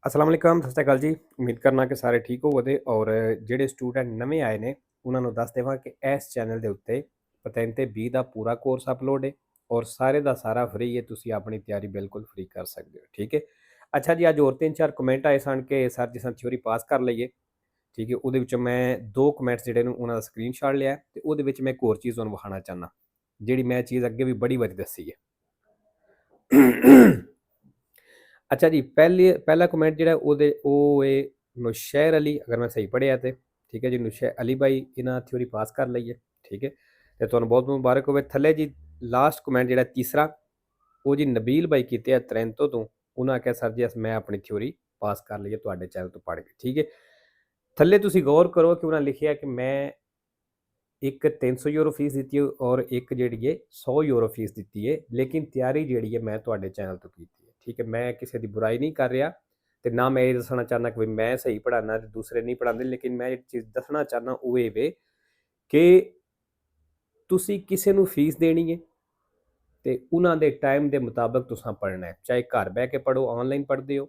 ਅਸਲਾਮ ਵਾਲੇਕਮ, ਸਤਿ ਸ਼੍ਰੀ ਅਕਾਲ ਜੀ। ਉਮੀਦ ਕਰਨਾ ਕਿ ਸਾਰੇ ਠੀਕ ਹੋਵੋਗੇ ਔਰ ਜਿਹੜੇ ਸਟੂਡੈਂਟ ਨਵੇਂ ਆਏ ਨੇ ਉਹਨਾਂ ਨੂੰ ਦੱਸ ਦੇਵਾਂ ਕਿ ਇਸ ਚੈਨਲ ਦੇ ਉੱਤੇ ਪਤੰਤੇ 20 ਦਾ ਪੂਰਾ ਕੋਰਸ ਅਪਲੋਡ ਹੈ ਔਰ ਸਾਰੇ ਦਾ ਸਾਰਾ ਫ੍ਰੀ ਹੈ। ਤੁਸੀਂ ਆਪਣੀ ਤਿਆਰੀ ਬਿਲਕੁਲ ਫ੍ਰੀ ਕਰ ਸਕਦੇ ਹੋ। ਠੀਕ ਹੈ। ਅੱਛਾ ਜੀ, ਅੱਜ ਹੋਰ 3-4 ਕਮੈਂਟ ਆਏ ਸਨ ਕਿ ਸਰ ਜੀ ਸਾਨੂੰ ਥਿਊਰੀ ਪਾਸ ਕਰ ਲਈਏ। ਠੀਕ ਹੈ। ਉਹਦੇ ਵਿੱਚੋਂ ਮੈਂ 2 ਕਮੈਂਟਸ ਜਿਹੜੇ ਨੂੰ ਉਹਨਾਂ ਦਾ ਸਕਰੀਨਸ਼ਾਟ ਲਿਆ ਤੇ ਉਹਦੇ ਵਿੱਚ ਮੈਂ ਇੱਕ ਹੋਰ ਚੀਜ਼ ਤੁਹਾਨੂੰ ਵਿਖਾਉਣਾ ਚਾਹੁੰਦਾ, ਜਿਹੜੀ ਮੈਂ ਚੀਜ਼ ਅੱਗੇ ਵੀ ਬੜੀ ਵਾਰੀ ਦੱਸੀ ਹੈ। ਅੱਛਾ ਜੀ, ਪਹਿਲਾ ਕਮੈਂਟ ਜਿਹੜਾ ਉਹ ਹੈ ਨੁਸ਼ੈਰ ਅਲੀ, ਅਗਰ ਮੈਂ ਸਹੀ ਪੜ੍ਹਿਆ ਤੇ ਠੀਕ ਹੈ ਜੀ। ਨੁਸ਼ੈਰ ਅਲੀ ਭਾਈ ਇਹਨਾਂ ਥਿਊਰੀ ਪਾਸ ਕਰ ਲਈ ਹੈ। ਠੀਕ ਹੈ, ਤੇ ਤੁਹਾਨੂੰ ਬਹੁਤ ਮੁਬਾਰਕ ਹੋਵੇ। ਥੱਲੇ ਜੀ ਲਾਸਟ ਕਮੈਂਟ ਜਿਹੜਾ ਤੀਸਰਾ, ਉਹ ਜੀ ਨਬੀਲ ਭਾਈ ਕੀਤੇ ਆ ਤਰੈਂਤੋ ਤੋਂ। ਉਹਨਾਂ ਆਖਿਆ ਸਰ ਜੀ ਮੈਂ ਆਪਣੀ ਥਿਊਰੀ ਪਾਸ ਕਰ ਲਈ ਹੈ ਤੁਹਾਡੇ ਚੈਨਲ ਤੋਂ ਪੜ੍ਹ ਕੇ। ਠੀਕ ਹੈ, ਥੱਲੇ ਤੁਸੀਂ ਗੌਰ ਕਰੋ ਕਿ ਉਹਨਾਂ ਲਿਖਿਆ ਕਿ ਮੈਂ ਇੱਕ 300 ਯੂਰੋ ਫੀਸ ਦਿੱਤੀ ਹੈ ਔਰ ਇੱਕ ਜਿਹੜੀ ਹੈ 100 ਯੂਰੋ ਫੀਸ ਦਿੱਤੀ ਹੈ, ਲੇਕਿਨ ਤਿਆਰੀ ਜਿਹੜੀ ਹੈ ਮੈਂ ਤੁਹਾਡੇ ਚੈਨਲ ਤੋਂ ਕੀਤੀ ਹੈ। ਠੀਕ ਹੈ, ਮੈਂ ਕਿਸੇ ਦੀ ਬੁਰਾਈ ਨਹੀਂ ਕਰ ਰਿਹਾ ਤੇ ਨਾ ਮੈਂ ਇਹ ਦੱਸਣਾ ਚਾਹੁੰਦਾ ਕਿ ਮੈਂ ਸਹੀ ਪੜ੍ਹਾਉਣਾ ਤੇ ਦੂਸਰੇ ਨਹੀਂ ਪੜ੍ਹਾਉਂਦੇ, ਲੇਕਿਨ ਮੈਂ ਇਹ ਚੀਜ਼ ਦੱਸਣਾ ਚਾਹੁੰਦਾ ਉਹ ਇਹ ਵੇ ਕਿ ਤੁਸੀਂ ਕਿਸੇ ਨੂੰ ਫੀਸ ਦੇਣੀ ਹੈ ਤੇ ਉਹਨਾਂ ਦੇ ਟਾਈਮ ਦੇ ਮੁਤਾਬਕ ਤੁਸੀਂ ਪੜ੍ਹਨਾ ਹੈ, ਚਾਹੇ ਘਰ ਬਹਿ ਕੇ ਪੜ੍ਹੋ, ਆਨਲਾਈਨ ਪੜ੍ਹਦੇ ਹੋ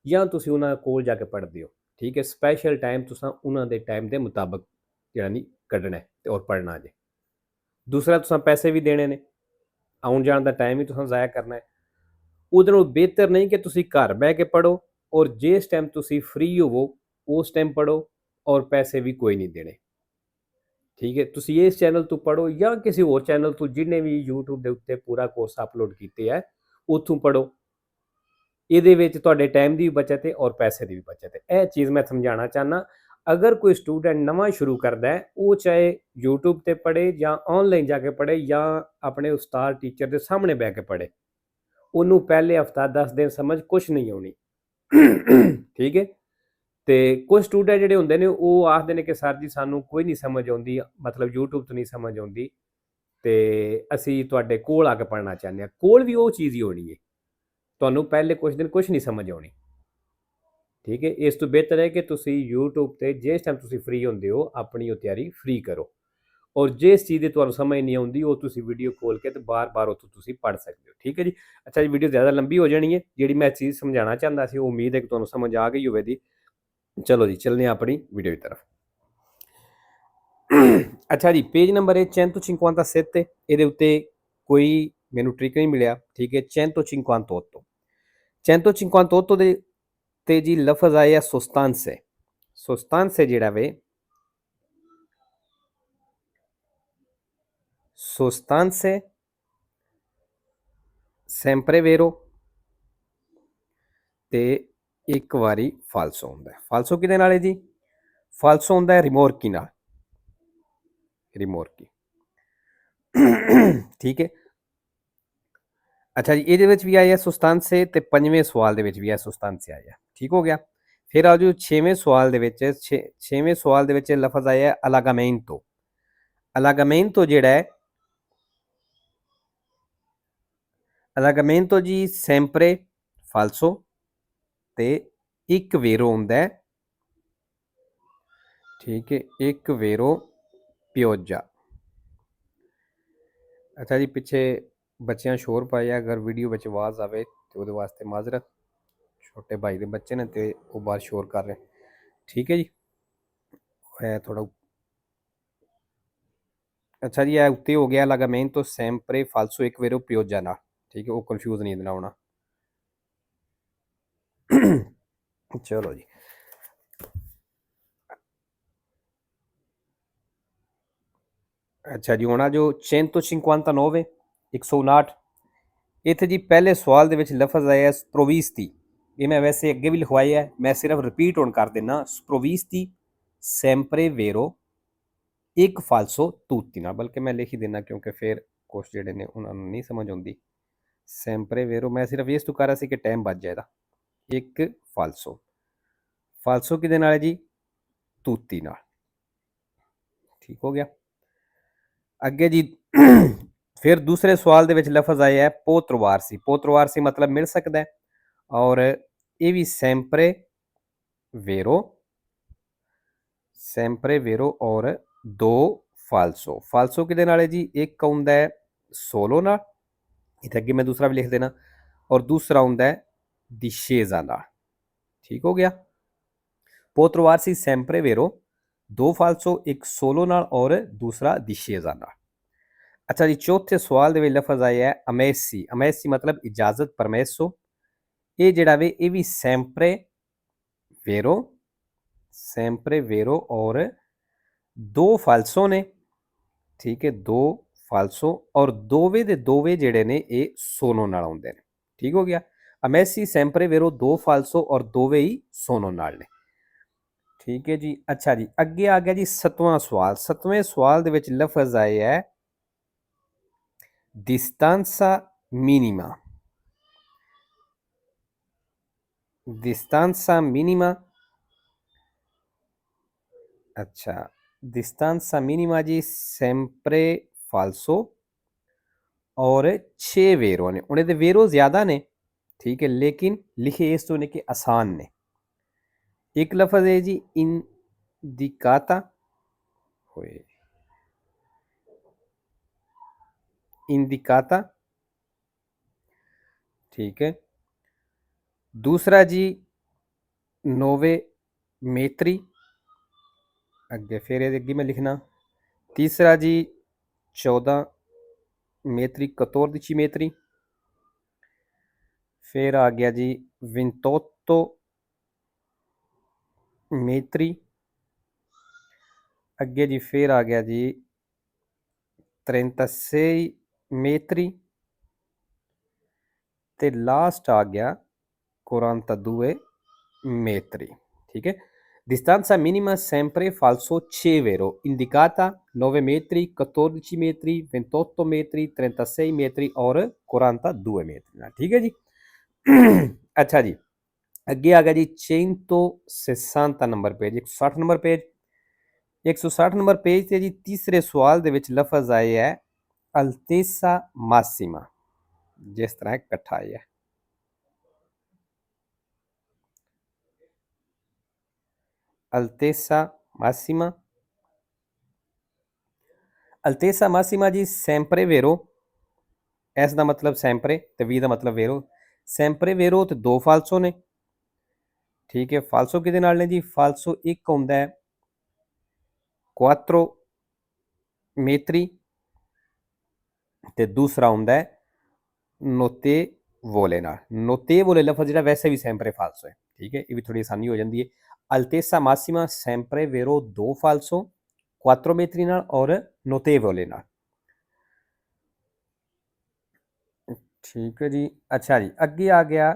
ਜਾਂ ਤੁਸੀਂ ਉਹਨਾਂ ਕੋਲ ਜਾ ਕੇ ਪੜ੍ਹਦੇ ਹੋ। ਠੀਕ ਹੈ, ਸਪੈਸ਼ਲ ਟਾਈਮ ਤੁਸੀਂ ਉਹਨਾਂ ਦੇ ਟਾਈਮ ਦੇ ਮੁਤਾਬਕ ਜਿਹੜਾ ਨਹੀਂ ਕੱਢਣਾ ਤੇ ਔਰ ਪੜ੍ਹਨਾ ਜੇ। ਦੂਸਰਾ ਤੁਸੀਂ ਪੈਸੇ ਵੀ ਦੇਣੇ ਨੇ, ਆਉਣ ਜਾਣ ਦਾ ਟਾਈਮ ਵੀ ਤੁਸੀਂ ਜ਼ਾਇਆ ਕਰਨਾ ਹੈ। ਉਹਦੇ ਨਾਲੋਂ ਬਿਹਤਰ ਨਹੀਂ ਕਿ ਤੁਸੀਂ ਘਰ ਬਹਿ ਕੇ ਪੜ੍ਹੋ ਔਰ ਜਿਸ ਟਾਈਮ ਤੁਸੀਂ ਫ੍ਰੀ ਹੋਵੋ ਉਸ ਟਾਈਮ ਪੜ੍ਹੋ ਔਰ ਪੈਸੇ ਵੀ ਕੋਈ ਨਹੀਂ ਦੇਣੇ। ਠੀਕ ਹੈ, ਤੁਸੀਂ ਇਸ ਚੈਨਲ ਤੋਂ ਪੜ੍ਹੋ ਜਾਂ ਕਿਸੇ ਹੋਰ ਚੈਨਲ ਤੋਂ ਜਿਹਨੇ ਵੀ YouTube ਦੇ ਉੱਤੇ ਪੂਰਾ ਕੋਰਸ ਅਪਲੋਡ ਕੀਤੇ ਹੈ ਉੱਥੋਂ ਪੜ੍ਹੋ। ਇਹਦੇ ਵਿੱਚ ਤੁਹਾਡੇ ਟਾਈਮ ਦੀ ਵੀ ਬਚਤ ਹੈ ਔਰ ਪੈਸੇ ਦੀ ਵੀ ਬਚਤ ਹੈ। ਇਹ ਚੀਜ਼ ਮੈਂ ਸਮਝਾਉਣਾ ਚਾਹੁੰਦਾ। ਅਗਰ ਕੋਈ ਸਟੂਡੈਂਟ ਨਵਾਂ ਸ਼ੁਰੂ ਕਰਦਾ ਹੈ, ਉਹ ਚਾਹੇ YouTube ਤੇ ਪੜ੍ਹੇ ਜਾਂ ਆਨਲਾਈਨ ਜਾ ਕੇ ਪੜ੍ਹੇ ਜਾਂ ਆਪਣੇ ਉਸਤਾਦ ਟੀਚਰ ਦੇ ਸਾਹਮਣੇ ਬਹਿ ਕੇ ਪੜ੍ਹੇ, ਉਹਨੂੰ ਪਹਿਲੇ ਹਫਤਾ 10 ਦਿਨ ਸਮਝ ਕੁਛ ਨਹੀਂ ਆਉਣੀ। ਠੀਕ ਹੈ, ਤੇ ਕੁਝ ਸਟੂਡੈਂਟ ਜਿਹੜੇ ਹੁੰਦੇ ਨੇ ਉਹ ਆਖਦੇ ਨੇ ਕਿ ਸਰ ਜੀ ਸਾਨੂੰ ਕੋਈ ਨਹੀਂ ਸਮਝ ਆਉਂਦੀ, ਮਤਲਬ YouTube ਤੋਂ ਨਹੀਂ ਸਮਝ ਆਉਂਦੀ ਤੇ ਅਸੀਂ ਤੁਹਾਡੇ ਕੋਲ ਆ ਕੇ ਪੜ੍ਹਨਾ ਚਾਹੁੰਦੇ ਹਾਂ। ਕੋਲ ਵੀ ਉਹ ਚੀਜ਼ ਹੀ ਹੋਣੀ ਹੈ, ਤੁਹਾਨੂੰ ਪਹਿਲੇ ਕੁਝ ਦਿਨ ਕੁਛ ਨਹੀਂ ਸਮਝ ਆਉਣੀ। ਠੀਕ ਹੈ, ਇਸ ਤੋਂ ਬਿਹਤਰ ਹੈ ਕਿ ਤੁਸੀਂ YouTube ਤੇ ਜਿਸ ਟਾਈਮ ਤੁਸੀਂ ਫ੍ਰੀ ਹੁੰਦੇ ਹੋ ਆਪਣੀ ਉਹ ਤਿਆਰੀ ਫ੍ਰੀ ਕਰੋ ਔਰ ਜਿਸ ਚੀਜ਼ ਦੀ ਤੁਹਾਨੂੰ ਸਮਝ ਨਹੀਂ ਆਉਂਦੀ ਉਹ ਤੁਸੀਂ ਵੀਡੀਓ ਖੋਲ ਕੇ ਤੇ ਬਾਰ-ਬਾਰ ਉੱਥੋਂ ਤੁਸੀਂ ਪੜ੍ਹ ਸਕਦੇ ਹੋ। ਠੀਕ ਹੈ ਜੀ। ਅੱਛਾ ਜੀ, ਵੀਡੀਓ ਜ਼ਿਆਦਾ ਲੰਬੀ ਹੋ ਜਾਣੀ ਹੈ। ਜਿਹੜੀ ਮੈਂ ਚੀਜ਼ ਸਮਝਾਉਣਾ ਚਾਹੁੰਦਾ ਸੀ ਉਹ ਉਮੀਦ ਹੈ ਕਿ ਤੁਹਾਨੂੰ ਸਮਝ ਆ ਗਈ ਹੋਵੇਗੀ। ਚਲੋ ਜੀ, ਚੱਲਦੇ ਹਾਂ ਆਪਣੀ ਵੀਡੀਓ ਦੀ ਤਰਫ। ਅੱਛਾ ਜੀ, ਪੇਜ ਨੰਬਰ ਹੈ 157 ਇਹਦੇ ਉੱਤੇ ਕੋਈ ਮੈਨੂੰ ਟ੍ਰਿਕ ਨਹੀਂ ਮਿਲਿਆ। ਠੀਕ ਹੈ, 158 158 ਦੇ ਤੇ ਜੀ ਲਫ਼ਜ਼ ਆਇਆ ਸੁਸਤਾਂਸੇ। ਸੁਸਤਾਂਸੇ ਜਿਹੜਾ ਵੇ, sostanze sempre vero ਤੇ ਇੱਕ ਵਾਰੀ ਫਾਲਸੋ ਹੁੰਦਾ ਹੈ। ਫਾਲਸੋ ਕਿਹਦੇ ਨਾਲ ਹੈ ਜੀ? ਫਾਲਸੋ ਹੁੰਦਾ ਹੈ ਰਿਮੋਰਕੀ ਨਾਲ, ਰਿਮੋਰਕੀ। ਠੀਕ ਹੈ। ਅੱਛਾ ਜੀ, ਇਹਦੇ ਵਿੱਚ ਵੀ ਆਇਆ ਸੁਸਤਾਂਸੇ ਤੇ 5ਵੇਂ ਸਵਾਲ ਦੇ ਵਿੱਚ ਵੀ ਆਇਆ ਸੁਸਤਾਂਸੇ ਆਇਆ। ਠੀਕ ਹੋ ਗਿਆ। ਫਿਰ ਆ ਜਾਓ 6ਵੇਂ ਸਵਾਲ ਦੇ ਵਿੱਚ। 6ਵੇਂ ਸਵਾਲ ਦੇ ਵਿੱਚ ਲਫ਼ਜ਼ ਆਇਆ ਅਲਾਗਾਮੈਂਟੋ। ਅਲਾਗਾਮੈਂਟੋ ਜਿਹੜਾ ਹੈ, ਅਲਾਗਾਮੈਂਟੋ ਜੀ ਸੈਂਪਰੇ ਫਾਲਸੋ ਤੇ ਇੱਕ ਵੇਰੋ ਹੁੰਦਾ ਹੈ। ਠੀਕ ਹੈ, ਇੱਕ ਵੇਰੋ ਪਿਓਜਾ। ਅੱਛਾ ਜੀ, ਪਿੱਛੇ ਬੱਚਿਆਂ ਸ਼ੋਰ ਪਾਇਆ, ਅਗਰ ਵੀਡੀਓ ਵਿੱਚ ਆਵਾਜ਼ ਆਵੇ ਤੇ ਉਹਦੇ ਵਾਸਤੇ ਮਾਜ਼ਰਤ। ਛੋਟੇ ਭਾਈ ਦੇ ਬੱਚੇ ਨੇ ਤੇ ਉਹ ਬਾਹਰ ਸ਼ੋਰ ਕਰ ਰਹੇ। ਠੀਕ ਹੈ ਜੀ, ਇਹ ਥੋੜਾ। ਅੱਛਾ ਜੀ, ਇਹ ਉੱਤੇ ਹੋ ਗਿਆ ਅਲਾਗਾਮੈਂਟੋ ਸੈਂਪਰੇ ਫਾਲਸੋ ਇੱਕ ਵੇਰੋ ਪਿਓਜਾ ਨਾਲ। ਠੀਕ ਹੈ, ਉਹ ਕਨਫਿਊਜ਼ ਨਹੀਂ ਦੇਣਾ ਹੋਣਾ। ਚਲੋ ਜੀ, ਅੱਛਾ ਜੀ, ਹੁਣ ਆ ਜੋ 159 159 ਇੱਥੇ ਜੀ ਪਹਿਲੇ ਸਵਾਲ ਦੇ ਵਿੱਚ ਲਫ਼ਜ਼ ਆਇਆ ਸਪਰੋਵਿਸਤੀ। ਇਹ ਮੈਂ ਵੈਸੇ ਅੱਗੇ ਵੀ ਲਿਖਵਾਇਆ, ਮੈਂ ਸਿਰਫ ਰਿਪੀਟ ਹੁਣ ਕਰ ਦਿੰਦਾ। ਸਪਰੋਵਿਸਤੀ ਸੈਂਪਰੇ ਵੇਰੋ ਇੱਕ ਫਾਲਸੋ ਤੂਤੀ ਨਾਲ, ਬਲਕਿ ਮੈਂ ਲਿਖ ਹੀ ਦਿੰਦਾ ਕਿਉਂਕਿ ਫਿਰ ਕੁਛ ਜਿਹੜੇ ਨੇ ਉਹਨਾਂ ਨੂੰ ਨਹੀਂ ਸਮਝ ਆਉਂਦੀ। ਸੈਂਪਰੇ ਵੇਰੋ ਮੈਂ ਸਿਰਫ ਇਸ ਤੋਂ ਕਰ ਰਿਹਾ ਸੀ ਕਿ ਟਾਈਮ ਬਚ ਜਾਏਗਾ। ਇੱਕ ਫਾਲਸੋ, ਫਾਲਸੋ ਕਿਹਦੇ ਨਾਲ ਹੈ ਜੀ? ਤੂਤੀ ਨਾਲ। ਠੀਕ ਹੋ ਗਿਆ। ਅੱਗੇ ਜੀ ਫਿਰ ਦੂਸਰੇ ਸਵਾਲ ਦੇ ਵਿੱਚ ਲਫ਼ਜ਼ ਆਇਆ ਹੈ ਪੋਤਰਵਾਰਸੀ। ਪੋਤਰਵਾਰਸੀ ਮਤਲਬ ਮਿਲ ਸਕਦਾ ਹੈ ਔਰ ਇਹ ਵੀ ਸੈਂਪਰੇ ਵੇਰੋ, ਸੈਂਪਰੇ ਵੇਰੋ ਔਰ ਦੋ ਫਾਲਸੋ। ਫਾਲਸੋ ਕਿਹਦੇ ਨਾਲ ਹੈ ਜੀ? ਇੱਕ ਹੁੰਦਾ ਹੈ ਸੋਲੋ ਨਾਲ, ਇੱਥੇ ਅੱਗੇ ਮੈਂ ਦੂਸਰਾ ਵੀ ਲਿਖ ਦੇਣਾ, ਔਰ ਦੂਸਰਾ ਹੁੰਦਾ ਹੈ ਦਿਸ਼ੇਜ਼ਾ ਨਾਲ। ठीक हो गया। può trovarsi sempre vero, दो फालसो एक सोलो नाल और दूसरा दिशेजा नाल। अच्छा जी, चौथे सवाल ਦੇ ਵਿੱਚ ਲਫ਼ਜ਼ ਆਇਆ ਹੈ ਅਮੈਸੀ। ਅਮੈਸੀ ਮਤਲਬ ਇਜਾਜ਼ਤ, ਪਰਮੇਸੋ। ਇਹ ਜਿਹੜਾ ਵੇ ਇਹ ਵੀ sempre vero और दो फालसो ने, ठीक है, दो फालसो और दोवे ਦੇ ਦੋਵੇਂ ਜਿਹੜੇ ਨੇ ਇਹ ਸੋਨੋ ਨਾਲ ਆਉਂਦੇ ਨੇ। ਠੀਕ ਹੋ ਗਿਆ। ਅਮੈਸੀ sempre vero, दो फालसो और ਦੋਵੇਂ ਹੀ ਸੋਨੋ ਨਾਲ ਨੇ। ਠੀਕ ਹੈ ਜੀ। ਅੱਛਾ ਜੀ, ਅੱਗੇ ਆ ਗਿਆ ਜੀ 7ਵਾਂ ਸਵਾਲ। 7ਵੇਂ ਸਵਾਲ ਦੇ ਵਿੱਚ ਲਫ਼ਜ਼ ਆਇਆ ਹੈ distanza minima। distanza minima, अच्छा, distanza minima जी sempre falso और 6 वेरो ने। उन्हें तो वेरो ज़्यादा ने, ठीक है, लेकिन लिखे इस तो ने कि आसान ने। एक लफ्ज़ है जी इंडिकाता, होए इंडिकाता, ठीक है। दूसरा जी नोवे मेत्री, अगे फिर अगे मैं लिखना। तीसरा जी 14 मेत्री, 14 मेत्री। फिर आ गया जी विंटोतो मेत्री। अगे जी फिर आ गया जी 36 मेत्री। ते लास्ट आ गया 42 metri, ठीक है। distanza minima sempre falso 6 vero, indicata 9 metri, 14 metri, 28 metri, 36 metri और 42 metri, ठीक है जी। अच्छा जी, अगे आ गया जी 160 number page, 160 number page. 160 number page से जी तीसरे सवाल ਦੇ ਵਿੱਚ ਲਫ਼ਜ਼ ਆਇਆ ਹੈ अल्तेसा मासिमा, जिस तरह इकट्ठा आया है अल्तेसा मासिमा। अल्तेसा मासिमा जी sempre vero, एस का मतलब sempre ते वी का मतलब वेरो। sempre vero ते दो फालसो ने, ठीक है। फालसो किहदे नाल ने जी? फालसो एक आउंदा है 4 metri ते दूसरा आउंदा है नोतेवोले नाल। नोतेवोले लफ्ज़ जिहड़ा वैसे भी sempre फालसो है, ठीक है, ये भी थोड़ी आसानी हो जाती है। अल्तेसा मासिमा sempre vero, दो फालसो 4 metri नाल और नोतेवोले नाल, ठीक है जी। अच्छा जी, अगे आ गया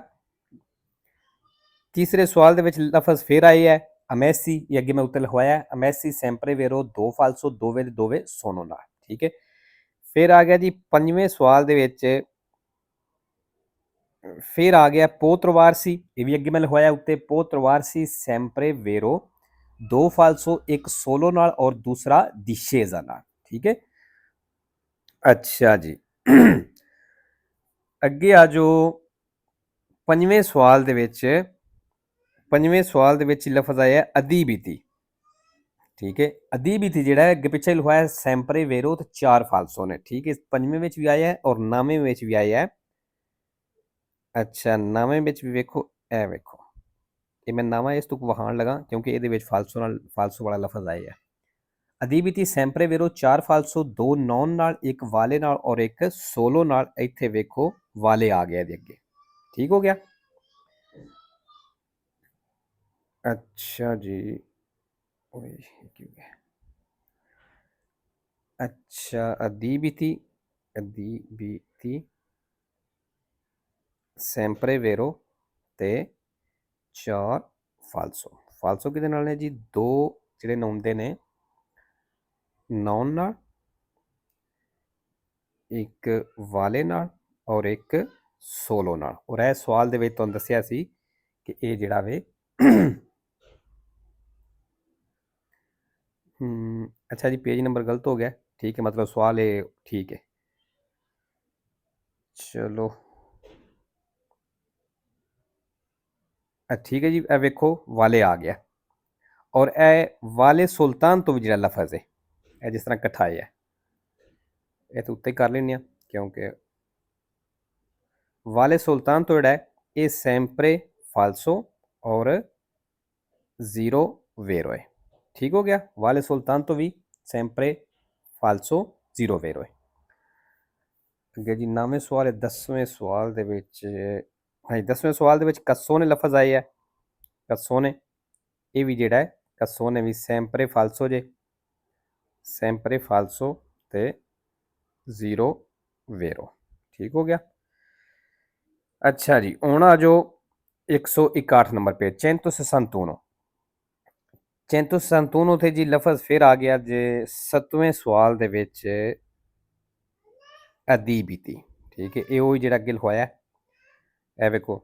तीसरे सवाल ਦੇ ਵਿੱਚ ਲਫ਼ਜ਼ ਫਿਰ ਆਏ ਹੈ ਅਮੈਸੀ। ਇਹ ਅੱਗੇ ਮੈਂ ਉੱਤੇ ਲਿਖਵਾਇਆ ਅਮੈਸੀ sempre vero, दो फालसो, ਦੋਵੇਂ ਦੇ ਦੋਵੇਂ ਸੋਨੋ ਨਾਲ, ਠੀਕ ਹੈ। ਫਿਰ ਆ ਗਿਆ ਜੀ ਪੰਜਵੇਂ ਸਵਾਲ ਦੇ ਵਿੱਚ फिर आ गया पो trovarsi, ये भी अगे मैं लिखवाया उत्ते पो trovarsi sempre vero, दो फालसो एक सोलो नाल और दूसरा discesa नाल, ठीक है। अच्छा जी, अगे आ जो पंजवें सवाल ਦੇ ਵਿੱਚ पंजवें सवाल ਦੇ ਵਿੱਚ लफ्ज़ आया अदीबिती, ठीक है। अदीबिती ਜਿਹੜਾ है अगे पिछे लिखवाया sempre vero ਤੇ 4 फालसो ने, ठीक है। पंजवें ਵਿੱਚ भी आया है और नवें ਵਿੱਚ भी आया है। अच्छा, नवें ਵਿੱਚ भी वेखो, ए वेखो, ये मैं नवा इस तुक वहाण लगा क्योंकि ये फालसो वाला लफ्ज़ आया है। अदीबिती sempre vero, 4 फालसो, 2 नॉन नाल, एक वाले नाल और एक सोलो नाल। इत्थे वेखो वाले आ गया ਇਹਦੇ ਅੱਗੇ, ठीक हो गया। अच्छा जी, अच्छा, अदीबिती sempre vero ਤੇ 4 फालसो। फालसो ਕਿਹਦੇ ਨਾਲ ਨੇ ਜੀ? ਦੋ ਜਿਹੜੇ ਆਉਂਦੇ ਨੇ नॉन नाल, एक वाले नाल और एक सोलो नाल। और ਇਹ सवाल ਦੇ ਵਿੱਚ ਤੁਹਾਨੂੰ ਦੱਸਿਆ ਸੀ ਕਿ ਇਹ ਜਿਹੜਾ ਵੇ अच्छा जी, पेज नंबर गलत हो गया, ठीक है, मतलब सवाल ये ठीक है। चलो ठीक है जी, ए वेखो वाले आ गया और ए वाले सुल्तान तो भी जो लफज है ए जिस तरह कट्ठा है ये तो उत्ते कर लेने क्योंकि वाले सुल्तान तो जोड़ा है ये sempre falso और 0 vero है। ठीक हो गया। वाले soltanto vi sempre falso 0 vero है। ਅੱਗੇ ਜੀ 9ਵੇਂ ਸਵਾਲ ਹੈ। 10ਵੇਂ ਸਵਾਲ ਦੇ ਵਿੱਚ ਹਾਂਜੀ 10ਵੇਂ ਸਵਾਲ ਦੇ ਵਿੱਚ ਕਸੋਨੇ ਲਫ਼ਜ਼ ਆਏ ਹੈ। ਕਸੋਨੇ ਇਹ ਵੀ ਜਿਹੜਾ ਹੈ ਕਸੋਨੇ ਵੀ sempre falso ਜੇ sempre falso ਤੇ 0 vero। ਠੀਕ ਹੋ ਗਿਆ। ਅੱਛਾ ਜੀ ਹੁਣ ਆ ਜਾਓ 161 ਨੰਬਰ ਪੇਜ 161 161 ਤੇ ਜੀ ਲਫ਼ਜ਼ ਫਿਰ ਆ ਗਿਆ ਜੇ 7ਵੇਂ ਸਵਾਲ ਦੇ ਵਿੱਚ ਅਦੀਬਿਤੀ। ਠੀਕ ਹੈ ਇਹ ਉਹੀ ਜਿਹੜਾ ਅੱਗੇ ਲਿਖਵਾਇਆ ਇਹ ਵੇਖੋ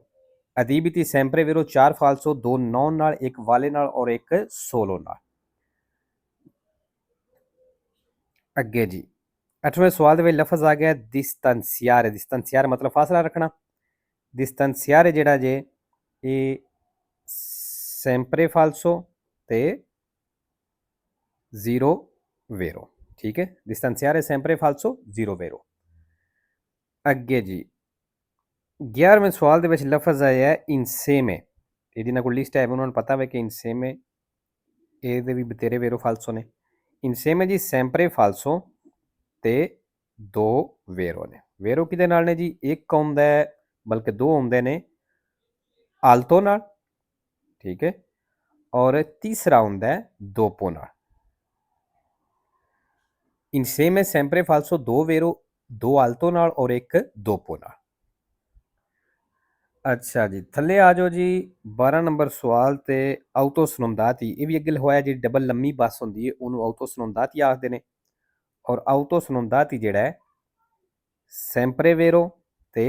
ਅਦੀਬਿਤੀ ਸੈਂਪਰੇ ਵੇਰੋ 4 ਫਾਲਸੋ 2 ਨੌਨ ਨਾਲ 1 ਵਾਲੇ ਨਾਲ ਔਰ 1 ਸੋਲੋ ਨਾਲ। ਅੱਗੇ ਜੀ 8ਵੇਂ ਸਵਾਲ ਦੇ ਵਿੱਚ ਲਫ਼ਜ਼ ਆ ਗਿਆ ਦਿਸਤੈਂਸੀਆਰੇ। ਦਿਸਤੈਂਸੀਆਰੇ ਮਤਲਬ ਫਾਸਲਾ ਰੱਖਣਾ। ਦਿਸਤੈਂਸੀਆਰੇ ਜਿਹੜਾ ਜੇ ਇਹ ਸੈਂਪਰੇ ਫਾਲਸੋ ਤੇ 0 vero। ਠੀਕ ਹੈ distanziare sempre falso 0 vero। ਅੱਗੇ ਜੀ 11ਵੇਂ ਸਵਾਲ ਦੇ ਵਿੱਚ ਲਫ਼ਜ਼ ਆਇਆ ਹੈ insieme। ਇਹਦੀ ਨਾਲ ਕੋਈ ਲਿਸਟ ਹੈ ਉਹਨਾਂ ਨੂੰ ਪਤਾ ਹੋਵੇ ਕਿ insieme ਇਹਦੇ ਵੀ ਬਤੇਰੇ ਵੇਰੋ ਫਾਲਸੋ ਨੇ। insieme ਜੀ sempre falso ਤੇ 2 vero ਨੇ। ਵੇਰੋ ਕਿਹਦੇ ਨਾਲ ਨੇ ਜੀ ਇੱਕ ਆਉਂਦਾ ਬਲਕਿ ਦੋ ਆਉਂਦੇ ਨੇ ਆਲਤੋ ਨਾਲ। ਠੀਕ ਹੈ ਔਰ ਤੀਸਰਾ ਆਉਂਦਾ ਦੋਪੋ ਨਾਲ। insieme sempre falso 2 vero 2 alto ਨਾਲ ਔਰ 1 dopo ਨਾਲ। ਅੱਛਾ ਜੀ ਥੱਲੇ ਆ ਜਾਓ ਜੀ 12 ਨੰਬਰ ਸਵਾਲ ਤੇ ਆਊਟੋ ਸਨੁੰਦਾਤੀ। ਇਹ ਵੀ ਅੱਗੇ ਲਿਖਵਾਇਆ ਜਿਹੜੀ ਡਬਲ ਲੰਮੀ ਬੱਸ ਹੁੰਦੀ ਹੈ ਉਹਨੂੰ ਆਊਟੋ ਸਨੁੰਦਾਤੀ ਆਖਦੇ ਨੇ। ਔਰ ਆਊਟੋ ਸਨੁੰਦਾਤੀ ਜਿਹੜਾ ਹੈ ਸੈਂਪਰੇ ਵੇਰੋ ਤੇ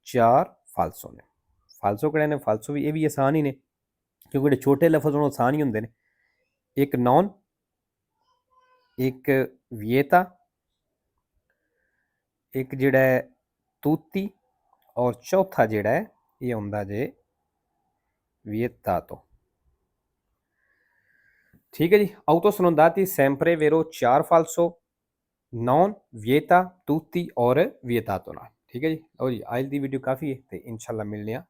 4 ਫਾਲਸੋ ਨੇ। ਫਾਲਸੋ ਕਿਹੜੇ ਨੇ ਫਾਲਸੋ ਵੀ ਇਹ ਵੀ ਆਸਾਨ ਹੀ ਨੇ ਕਿਉਂਕਿ ਜਿਹੜੇ ਛੋਟੇ ਲਫ਼ਜ਼ ਉਹ ਆਸਾਨ ਹੀ ਹੁੰਦੇ ਨੇ। ਇੱਕ ਨੌਨ ਇੱਕ ਵਿਏਤਾ ਇੱਕ ਜਿਹੜਾ ਹੈ ਤੂਤੀ ਔਰ ਚੌਥਾ ਜਿਹੜਾ ਹੈ ਇਹ ਆਉਂਦਾ ਜੇ ਵਿਏਤਾਤੋ। ਠੀਕ ਹੈ ਜੀ ਆਊਟੋ ਸਨੁੰਦਾਤੀ ਸੈਂਪਰੇ ਵੇਰੋ 4 ਫਾਲਸੋ ਨੌਨ ਵਿਏਤਾ ਤੂਤੀ ਔਰ ਵਿਏਤਾਤੋ ਨਾਲ। ਠੀਕ ਹੈ ਜੀ ਲਓ ਜੀ ਅੱਜ ਦੀ ਵੀਡੀਓ ਕਾਫੀ ਹੈ ਤੇ ਇਨਸ਼ਾਅੱਲਾ ਮਿਲਨੇ ਆ